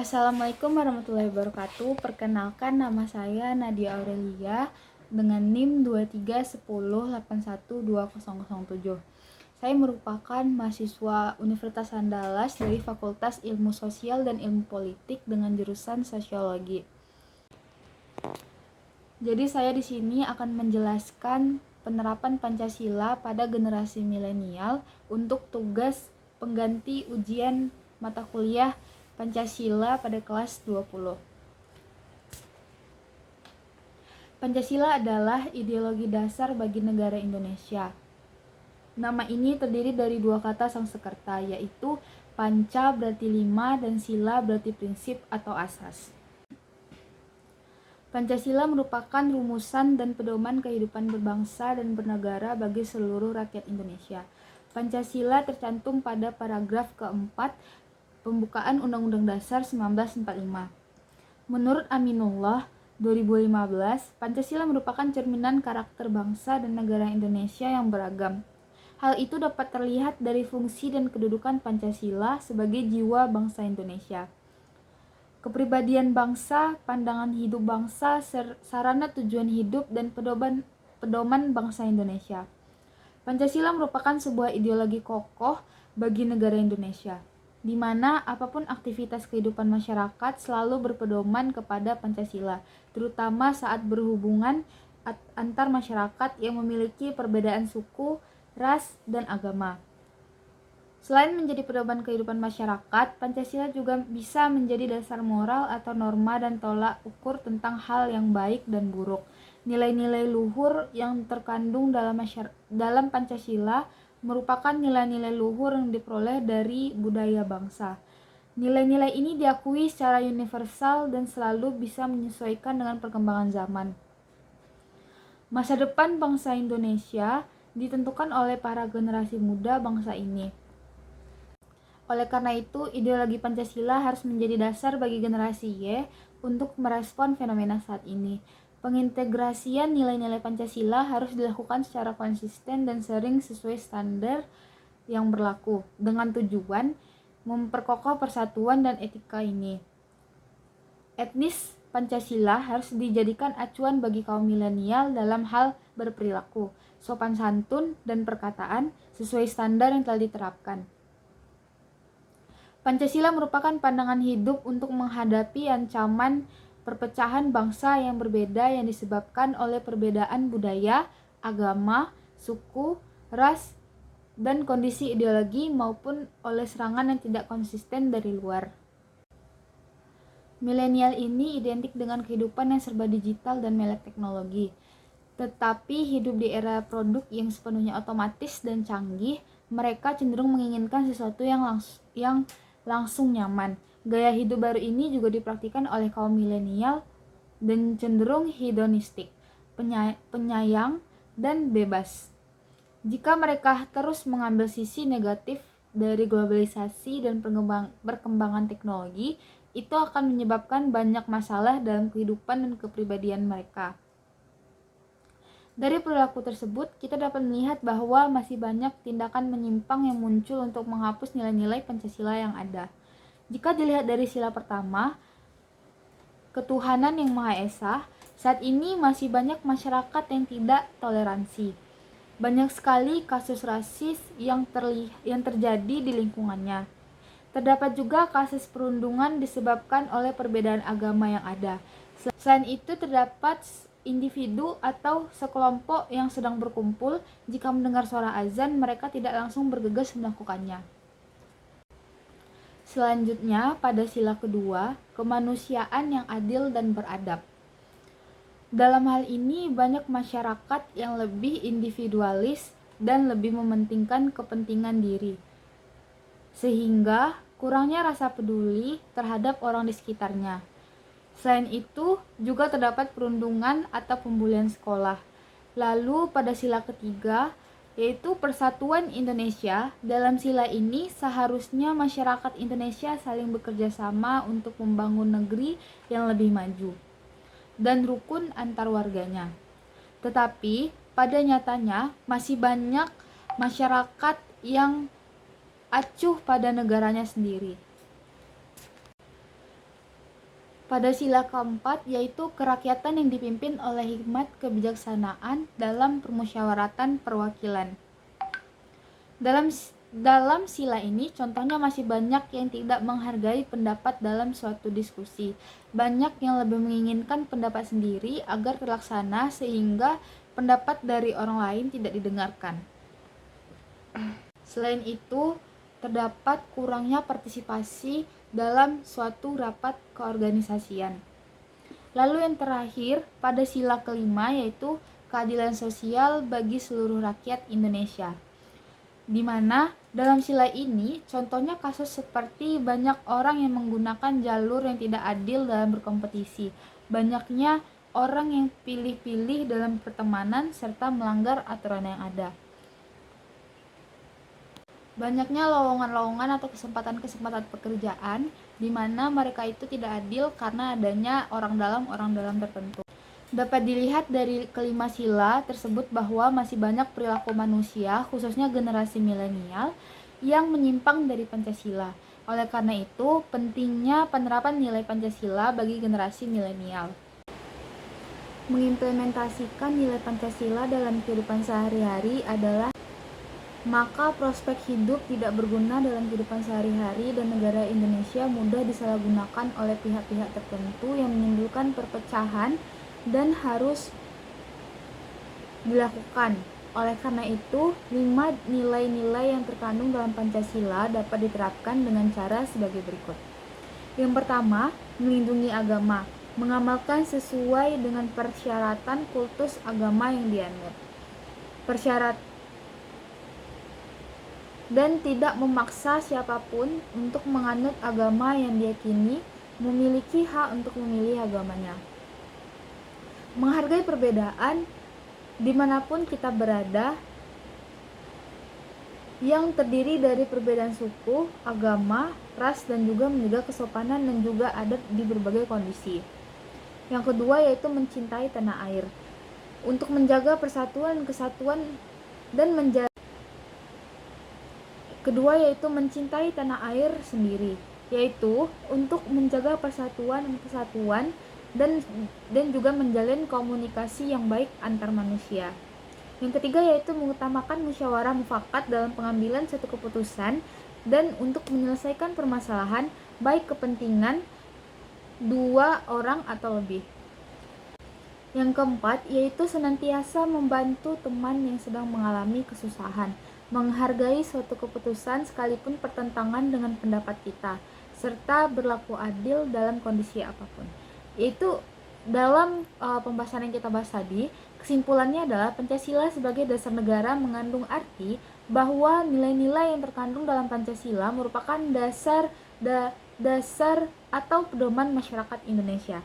Assalamualaikum warahmatullahi wabarakatuh. Perkenalkan, nama saya Nadia Aurelia dengan NIM 2310812007. Saya merupakan mahasiswa Universitas Andalas dari Fakultas Ilmu Sosial dan Ilmu Politik dengan jurusan Sosiologi. Jadi saya di sini akan menjelaskan penerapan Pancasila pada generasi milenial untuk tugas pengganti ujian mata kuliah Pancasila pada kelas 20. Pancasila adalah ideologi dasar bagi negara Indonesia. Nama ini terdiri dari dua kata Sanskerta, yaitu panca berarti 5 dan sila berarti prinsip atau asas. Pancasila merupakan rumusan dan pedoman kehidupan berbangsa dan bernegara bagi seluruh rakyat Indonesia. Pancasila tercantum pada paragraf keempat pembukaan Undang-Undang Dasar 1945. Menurut Aminullah 2015, Pancasila merupakan cerminan karakter bangsa dan negara Indonesia yang beragam. Hal itu dapat terlihat dari fungsi dan kedudukan Pancasila sebagai jiwa bangsa Indonesia. Kepribadian bangsa, pandangan hidup bangsa, sarana tujuan hidup, dan pedoman bangsa Indonesia. Pancasila merupakan sebuah ideologi kokoh bagi negara Indonesia, di mana apapun aktivitas kehidupan masyarakat selalu berpedoman kepada Pancasila, terutama saat berhubungan antar masyarakat yang memiliki perbedaan suku, ras, dan agama. Selain menjadi pedoman kehidupan masyarakat, Pancasila juga bisa menjadi dasar moral atau norma dan tolak ukur tentang hal yang baik dan buruk. Nilai-nilai luhur yang terkandung dalam Pancasila merupakan nilai-nilai luhur yang diperoleh dari budaya bangsa. Nilai-nilai ini diakui secara universal dan selalu bisa menyesuaikan dengan perkembangan zaman. Masa depan bangsa Indonesia ditentukan oleh para generasi muda bangsa ini. Oleh karena itu, ideologi Pancasila harus menjadi dasar bagi generasi Y untuk merespon fenomena saat ini. Pengintegrasian nilai-nilai Pancasila harus dilakukan secara konsisten dan sering sesuai standar yang berlaku, dengan tujuan memperkokoh persatuan dan etika ini. Etnis Pancasila harus dijadikan acuan bagi kaum milenial dalam hal berperilaku, sopan santun, dan perkataan sesuai standar yang telah diterapkan. Pancasila merupakan pandangan hidup untuk menghadapi ancaman perpecahan bangsa yang berbeda yang disebabkan oleh perbedaan budaya, agama, suku, ras, dan kondisi ideologi maupun oleh serangan yang tidak konsisten dari luar. Milenial ini identik dengan kehidupan yang serba digital dan melek teknologi. Tetapi hidup di era produk yang sepenuhnya otomatis dan canggih, mereka cenderung menginginkan sesuatu yang langsung nyaman. Gaya hidup baru ini juga dipraktikkan oleh kaum milenial dan cenderung hedonistik, penyayang, dan bebas. Jika mereka terus mengambil sisi negatif dari globalisasi dan perkembangan teknologi, itu akan menyebabkan banyak masalah dalam kehidupan dan kepribadian mereka. Dari perilaku tersebut, kita dapat melihat bahwa masih banyak tindakan menyimpang yang muncul untuk menghapus nilai-nilai Pancasila yang ada. Jika dilihat dari sila pertama, ketuhanan yang Maha Esa, saat ini masih banyak masyarakat yang tidak toleransi. Banyak sekali kasus rasis yang terjadi di lingkungannya. Terdapat juga kasus perundungan disebabkan oleh perbedaan agama yang ada. Selain itu, terdapat individu atau sekelompok yang sedang berkumpul, jika mendengar suara azan, mereka tidak langsung bergegas melakukannya. Selanjutnya, pada sila kedua, kemanusiaan yang adil dan beradab. Dalam hal ini, banyak masyarakat yang lebih individualis dan lebih mementingkan kepentingan diri, sehingga kurangnya rasa peduli terhadap orang di sekitarnya. Selain itu, juga terdapat perundungan atau pembulian sekolah. Lalu pada sila ketiga, yaitu Persatuan Indonesia. Dalam sila ini, seharusnya masyarakat Indonesia saling bekerja sama untuk membangun negeri yang lebih maju dan rukun antar warganya. Tetapi, pada nyatanya, masih banyak masyarakat yang acuh pada negaranya sendiri. pada sila keempat, yaitu kerakyatan yang dipimpin oleh hikmat kebijaksanaan dalam permusyawaratan perwakilan. Dalam sila ini, contohnya masih banyak yang tidak menghargai pendapat dalam suatu diskusi. Banyak yang lebih menginginkan pendapat sendiri agar terlaksana sehingga pendapat dari orang lain tidak didengarkan. Selain itu, terdapat kurangnya partisipasi dalam suatu rapat keorganisasian. Lalu yang terakhir, pada sila kelima, yaitu keadilan sosial bagi seluruh rakyat Indonesia. Di mana dalam sila ini contohnya kasus seperti banyak orang yang menggunakan jalur yang tidak adil dalam berkompetisi, banyaknya orang yang pilih-pilih dalam pertemanan serta melanggar aturan yang ada, banyaknya lowongan-lowongan atau kesempatan-kesempatan pekerjaan di mana mereka itu tidak adil karena adanya orang dalam tertentu. Dapat dilihat dari kelima sila tersebut bahwa masih banyak perilaku manusia, khususnya generasi milenial, yang menyimpang dari Pancasila. Oleh karena itu, pentingnya penerapan nilai Pancasila bagi generasi milenial. Mengimplementasikan nilai Pancasila dalam kehidupan sehari-hari adalah maka prospek hidup tidak berguna dalam kehidupan sehari-hari dan negara Indonesia mudah disalahgunakan oleh pihak-pihak tertentu yang menimbulkan perpecahan dan harus dilakukan. Oleh karena itu, 5 nilai-nilai yang terkandung dalam Pancasila dapat diterapkan dengan cara sebagai berikut. Yang pertama, melindungi agama, mengamalkan sesuai dengan persyaratan kultus agama yang dianut. Dan tidak memaksa siapapun untuk menganut agama yang diyakini, memiliki hak untuk memilih agamanya. Menghargai perbedaan dimanapun kita berada, yang terdiri dari perbedaan suku, agama, ras, dan juga menjaga kesopanan dan juga adat di berbagai kondisi. Yang kedua yaitu mencintai tanah air, untuk menjaga persatuan, kesatuan, dan kedua yaitu mencintai tanah air sendiri, yaitu untuk menjaga persatuan dan kesatuan dan juga menjalin komunikasi yang baik antar manusia. Yang ketiga yaitu mengutamakan musyawarah mufakat dalam pengambilan suatu keputusan dan untuk menyelesaikan permasalahan baik kepentingan dua orang atau lebih. Yang keempat yaitu senantiasa membantu teman yang sedang mengalami kesusahan, menghargai suatu keputusan sekalipun pertentangan dengan pendapat kita, serta berlaku adil dalam kondisi apapun. Itu dalam pembahasan yang kita bahas tadi, kesimpulannya adalah Pancasila sebagai dasar negara mengandung arti bahwa nilai-nilai yang terkandung dalam Pancasila merupakan dasar atau pedoman masyarakat Indonesia.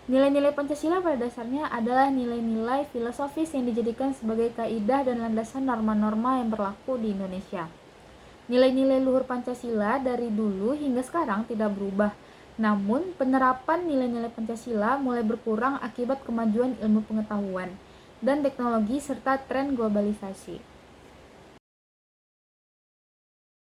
Nilai-nilai Pancasila pada dasarnya adalah nilai-nilai filosofis yang dijadikan sebagai kaidah dan landasan norma-norma yang berlaku di Indonesia. Nilai-nilai luhur Pancasila dari dulu hingga sekarang tidak berubah. Namun, penerapan nilai-nilai Pancasila mulai berkurang akibat kemajuan ilmu pengetahuan dan teknologi serta tren globalisasi.